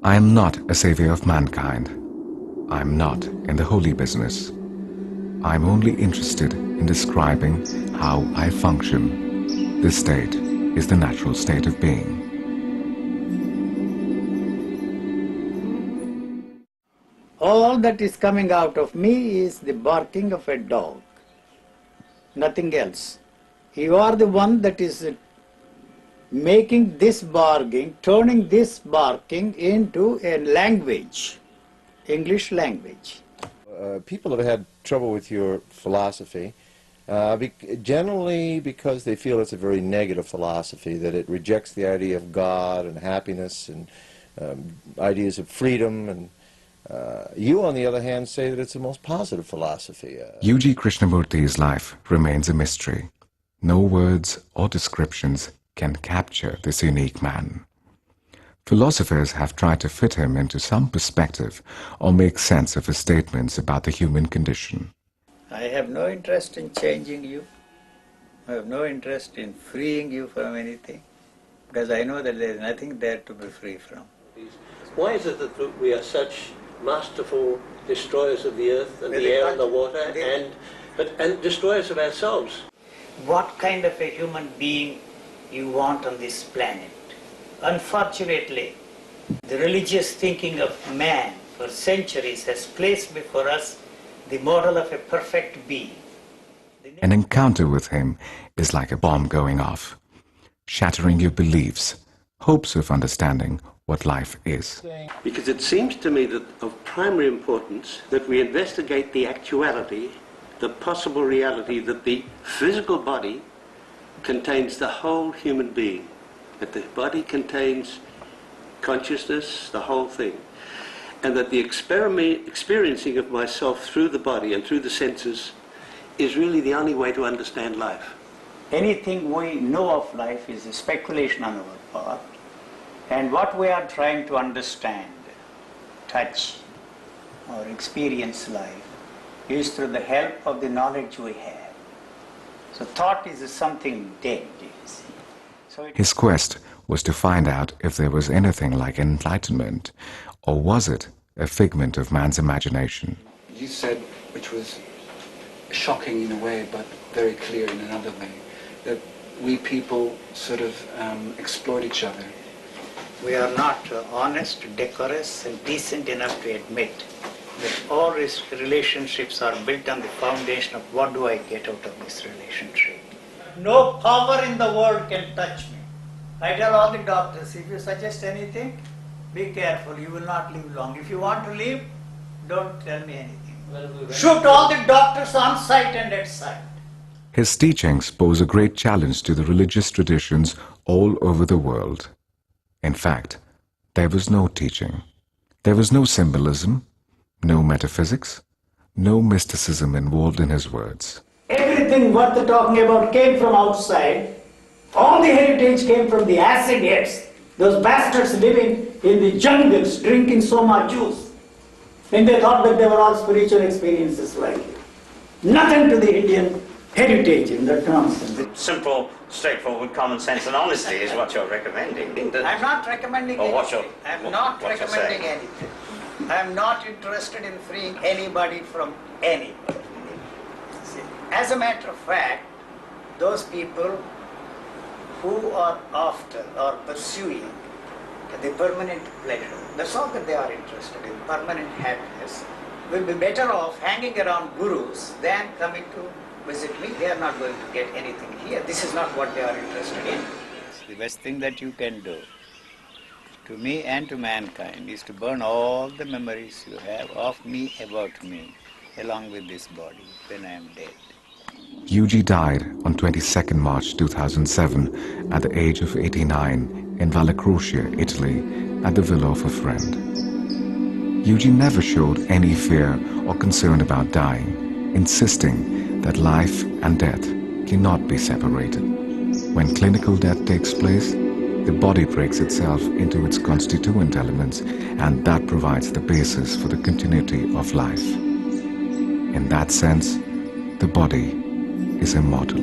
I am not a savior of mankind. I am not in the holy business. I am only interested in describing how I function. This state is the natural state of being. All that is coming out of me is the barking of a dog, nothing else. You are the one that is making this barking, turning this barking into a language, English language. People have had trouble with your philosophy, generally because they feel it's a very negative philosophy, that it rejects the idea of God and happiness and ideas of freedom. And you, on the other hand, say that it's the most positive philosophy. U.G. Krishnamurti's life remains a mystery. No words or descriptions can capture this unique man. Philosophers have tried to fit him into some perspective or make sense of his statements about the human condition. I have no interest in changing you. I have no interest in freeing you from anything, because I know that there is nothing there to be free from. Why is it that we are such masterful destroyers of the earth and the air and the water and destroyers of ourselves? What kind of a human being you want on this planet? Unfortunately, the religious thinking of man for centuries has placed before us the model of a perfect being. An encounter with him is like a bomb going off, shattering your beliefs, hopes of understanding what life is. Because it seems to me that of primary importance that we investigate the actuality, the possible reality that the physical body contains the whole human being, that the body contains consciousness, the whole thing, and that the experiencing of myself through the body and through the senses is really the only way to understand life. Anything we know of life is a speculation on our part, and what we are trying to understand, touch or experience life is through the help of the knowledge we have. So thought is something dead, you see. His quest was to find out if there was anything like enlightenment, or was it a figment of man's imagination? You said, which was shocking in a way, but very clear in another way, that we people sort of exploit each other. We are not honest, decorous, and decent enough to admit that all relationships are built on the foundation of what do I get out of this relationship. No power in the world can touch me. I tell all the doctors, if you suggest anything, be careful, you will not live long. If you want to live, don't tell me anything. Shoot all the doctors on sight and at sight. His teachings pose a great challenge to the religious traditions all over the world. In fact, there was no teaching. There was no symbolism, no metaphysics, no mysticism involved in his words. Everything worth talking about came from outside. All the heritage came from the acid heads, those bastards living in the jungles, drinking soma juice. And they thought that they were all spiritual experiences like it. Nothing to the Indian heritage in that nonsense. Simple, straightforward common sense and honesty is what you're recommending. I'm not recommending anything. I'm not recommending anything. I'm not interested in freeing anybody from anything. As a matter of fact, those people who are after or pursuing the permanent pleasure, that's all that they are interested in, permanent happiness, will be better off hanging around gurus than coming to visit me. They are not going to get anything here. This is not what they are interested in. The best thing that you can do to me and to mankind is to burn all the memories you have of me, about me, along with this body when I am dead. U.G. died on 22nd March 2007 at the age of 89 in Vallecroce, Italy, at the villa of a friend. U.G. never showed any fear or concern about dying, insisting that life and death cannot be separated. When clinical death takes place, the body breaks itself into its constituent elements, and that provides the basis for the continuity of life. In that sense, the body is immortal.